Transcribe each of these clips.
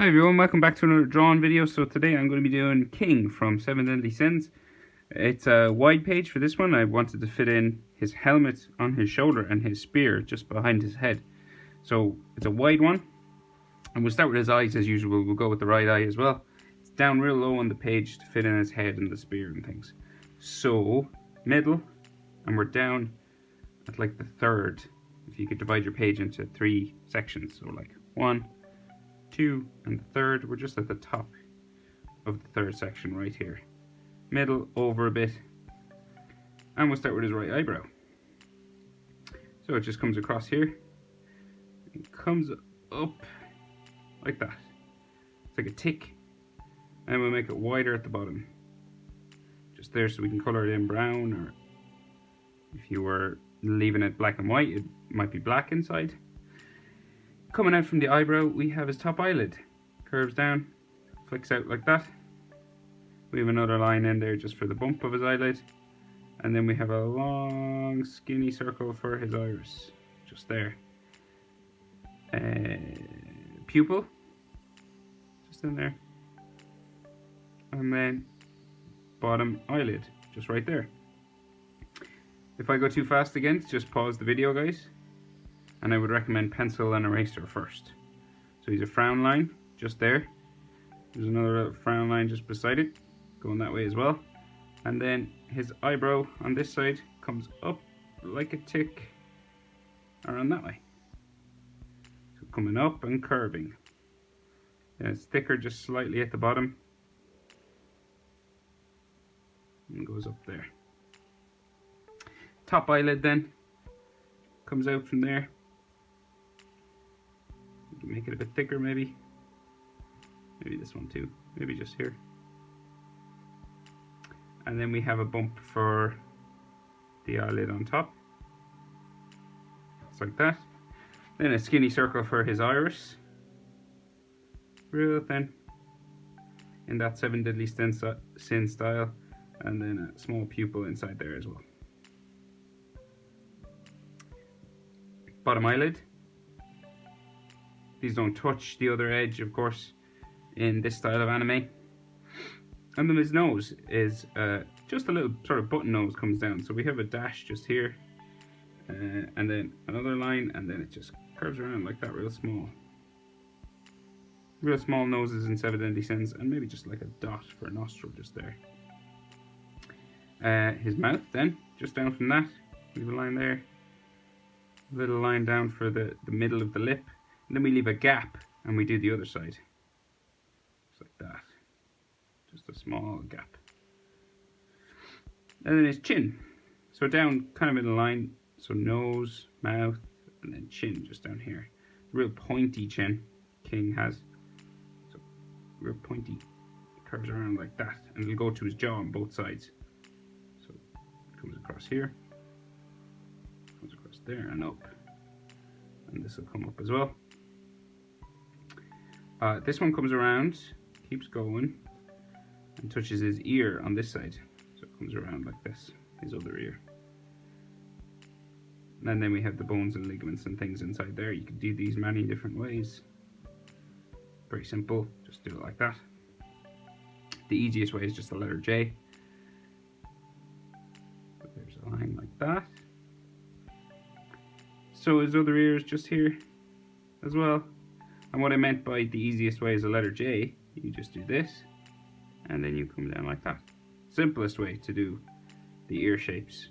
Hi everyone, welcome back to another drawn video. So today I'm going to be doing King from Seven Deadly Sins. It's a wide page for this one. I wanted to fit in his helmet on his shoulder and his spear just behind his head. So it's a wide one. And we'll start with his eyes as usual. We'll go with the right eye as well. It's down real low on the page to fit in his head and the spear and things. So, middle, and we're down at like the third. If you could divide your page into 3 sections. So like 1, 2, and the third, we're just at the top of the third section right here. Middle, over a bit, and we'll start with his right eyebrow. So it just comes across here, it comes up like that. It's like a tick, and we'll make it wider at the bottom. Just there so we can colour it in brown, or if you were leaving it black and white, it might be black inside. Coming out from the eyebrow, we have his top eyelid. Curves down, flicks out like that. We have another line in there just for the bump of his eyelid. And then we have a long, skinny circle for his iris. Just there. Pupil. Just in there. And then bottom eyelid. Just right there. If I go too fast again, just pause the video, guys. And I would recommend pencil and eraser first. So he's a frown line just there. There's another little frown line just beside it, going that way as well. And then his eyebrow on this side comes up like a tick around that way. So coming up and curving. And it's thicker just slightly at the bottom. And goes up there. Top eyelid then comes out from there. Make it a bit thicker, maybe this one too, maybe just here. And then we have a bump for the eyelid on top, just like that. Then a skinny circle for his iris, real thin, in that Seven Deadly Sin style, and then a small pupil inside there as well. Bottom eyelid. These don't touch the other edge, of course, in this style of anime. And then his nose is just a little sort of button nose comes down. So we have a dash just here, and then another line, and then it just curves around like that, real small. Real small noses in Seven Deadly Sins, and maybe just like a dot for a nostril just there. His mouth then, just down from that, we have a line there. A little line down for the middle of the lip. And then we leave a gap and we do the other side. Just like that. Just a small gap. And then his chin. So down kind of in a line. So nose, mouth, and then chin just down here. Real pointy chin King has. So real pointy. Curves around like that. And it'll go to his jaw on both sides. So it comes across here. Comes across there and up. And this will come up as well. This one comes around, keeps going, and touches his ear on this side. So it comes around like this, his other ear. And then we have the bones and ligaments and things inside there. You can do these many different ways. Very simple, just do it like that. The easiest way is just the letter J. So there's a line like that. So his other ear is just here as well. And what I meant by the easiest way is a letter J, you just do this, and then you come down like that. Simplest way to do the ear shapes.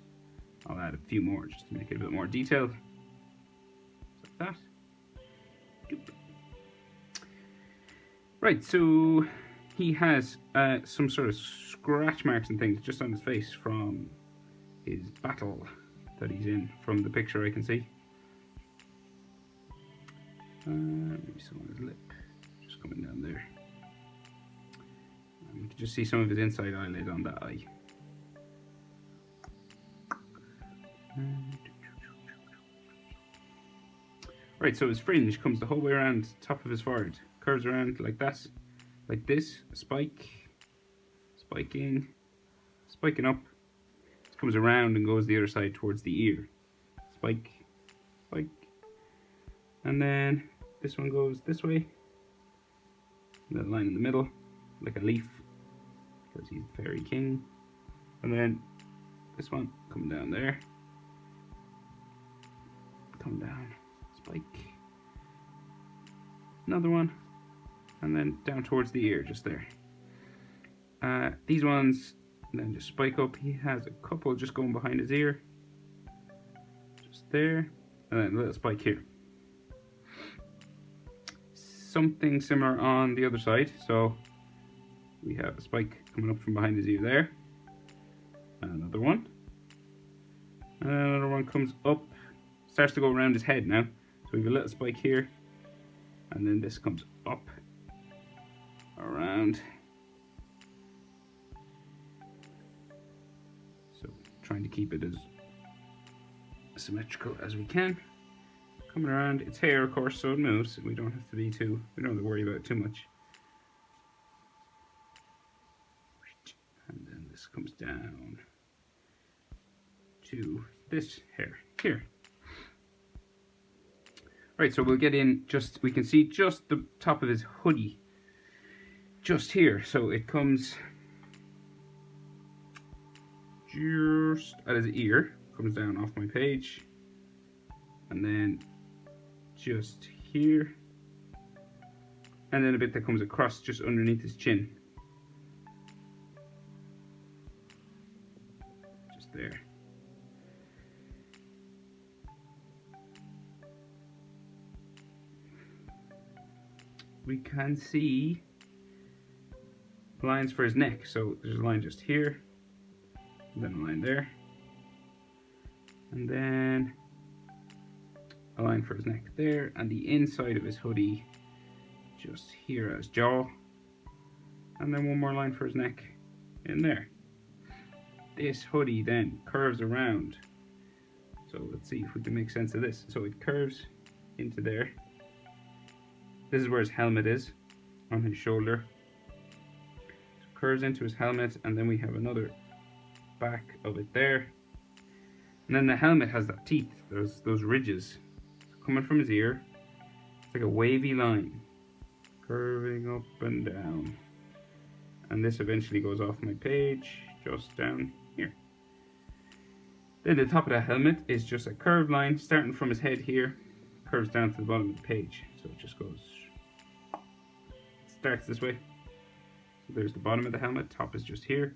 I'll add a few more just to make it a bit more detailed. Just like that. Right, so he has some sort of scratch marks and things just on his face from his battle that he's in, from the picture I can see. Maybe some on his lip, just coming down there. And we can just see some of his inside eyelid on that eye. Right, so his fringe comes the whole way around the top of his forehead, curves around like that, like this, a spike, spiking up. It comes around and goes the other side towards the ear. Spike, spike. And then this one goes this way, little line in the middle, like a leaf, because he's the fairy king. And then this one come down there, come down, spike, another one, and then down towards the ear, just there. These ones then just spike up. He has a couple just going behind his ear, just there, and then a little spike here. Something similar on the other side. So we have a spike coming up from behind his ear there, another one, and another one comes up, starts to go around his head now. So we have a little spike here, and then this comes up, around. So trying to keep it as symmetrical as we can. Coming around, it's hair of course, so it moves. We don't have to worry about it too much. And then this comes down to this hair here. Right, so we'll get in we can see just the top of his hoodie just here. So it comes just at his ear, comes down off my page, and then just here, and then a bit that comes across just underneath his chin, just there. We can see lines for his neck, so there's a line just here, and then a line there, and then a line for his neck there, and the inside of his hoodie just here as jaw, and then one more line for his neck in there. This hoodie then curves around, so let's see if we can make sense of this. So it curves into there. This is where his helmet is, on his shoulder. So curves into his helmet, and then we have another back of it there, and then the helmet has that teeth, those ridges coming from his ear. It's like a wavy line curving up and down, and this eventually goes off my page just down here. Then the top of the helmet is just a curved line starting from his head here, curves down to the bottom of the page. So it just goes, starts this way. So there's the bottom of the helmet, top is just here,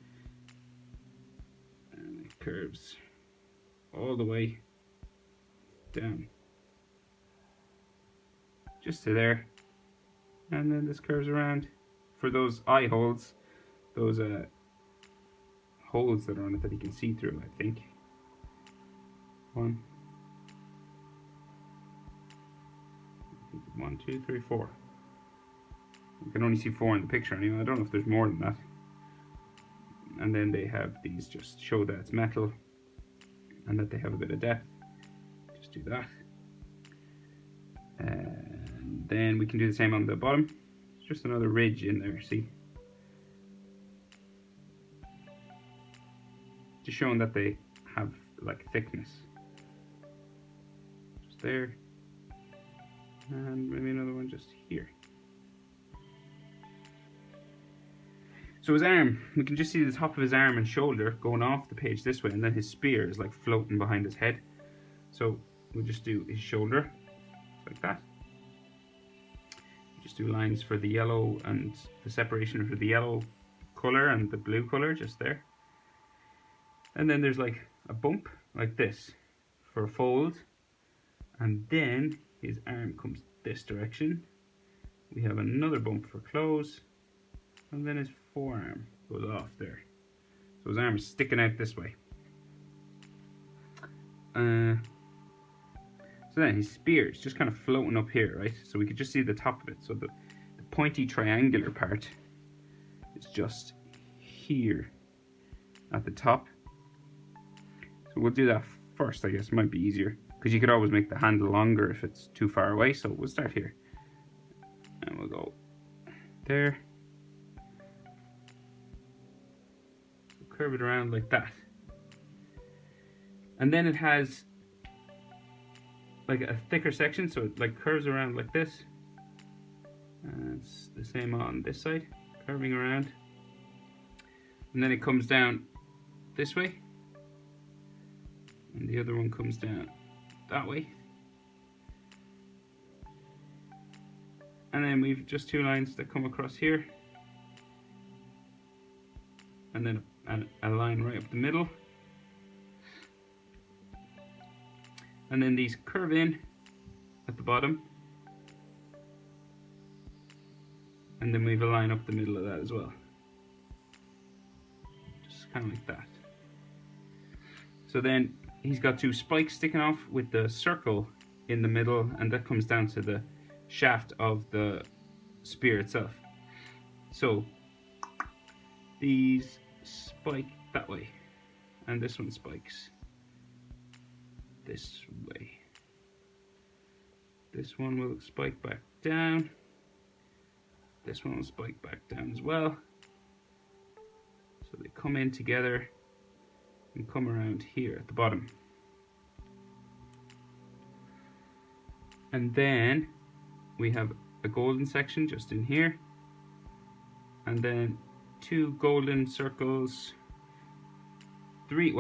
and it curves all the way down just to there, and then this curves around for those eye holes, those holes that are on it that you can see through. I think 1, 2, 3, 4. You can only see 4 in the picture anyway. I don't know if there's more than that. And then they have these just show that it's metal and that they have a bit of depth. Just do that. And then we can do the same on the bottom. It's just another ridge in there, see? Just showing that they have like thickness. Just there. And maybe another one just here. So his arm, we can just see the top of his arm and shoulder going off the page this way, and then his spear is like floating behind his head. So we'll just do his shoulder, like that. Just do lines for the yellow and the separation for the yellow color and the blue color just there. And then there's like a bump like this for a fold, and then his arm comes this direction. We have another bump for close, and then his forearm goes off there. So his arm is sticking out this way. So then his spear is just kind of floating up here, right? So we could just see the top of it. So the pointy triangular part is just here at the top. So we'll do that first, I guess. It might be easier, because you could always make the handle longer if it's too far away. So we'll start here, and we'll go there. Curve it around like that. And then it has like a thicker section, so it like curves around like this. And It's the same on this side, curving around. And then it comes down this way. And the other one comes down that way. And then we've just two lines that come across here. And then a line right up the middle. And then these curve in at the bottom. And then we have a line up the middle of that as well. Just kind of like that. So then he's got two spikes sticking off with the circle in the middle, and that comes down to the shaft of the spear itself. So these spike that way, and this one spikes this way. This one will spike back down. This one will spike back down as well. So they come in together and come around here at the bottom. And then we have a golden section just in here. And then two golden circles. Three.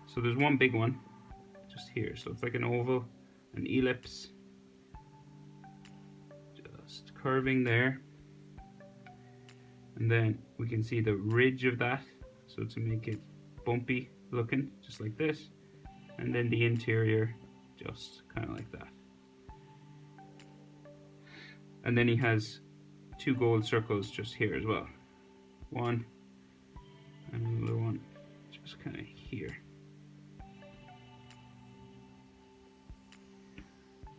So there's one big one just here. So it's like an oval, an ellipse. Just curving there. And then we can see the ridge of that, so to make it bumpy looking, just like this. And then the interior, just kind of like that. And then he has two gold circles just here as well. One, and another one just kind of here.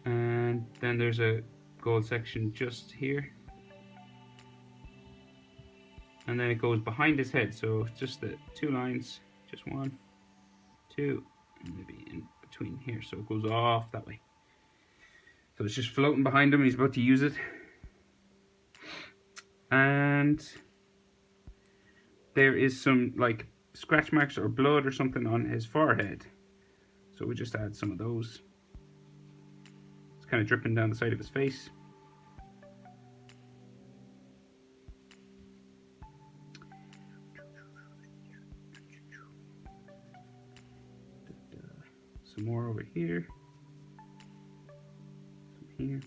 And then there's a gold section just here. And then it goes behind his head, so just the two lines, just one, two, and maybe in between here, so it goes off that way. So it's just floating behind him, he's about to use it. And there is some like scratch marks or blood or something on his forehead. So we just add some of those. It's kind of dripping down the side of his face. Some more over here. Some here.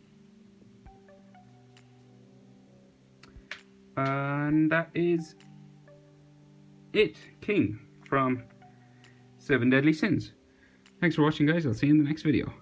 And that is it. King from 7 Deadly Sins. Thanks for watching, guys. I'll see you in the next video.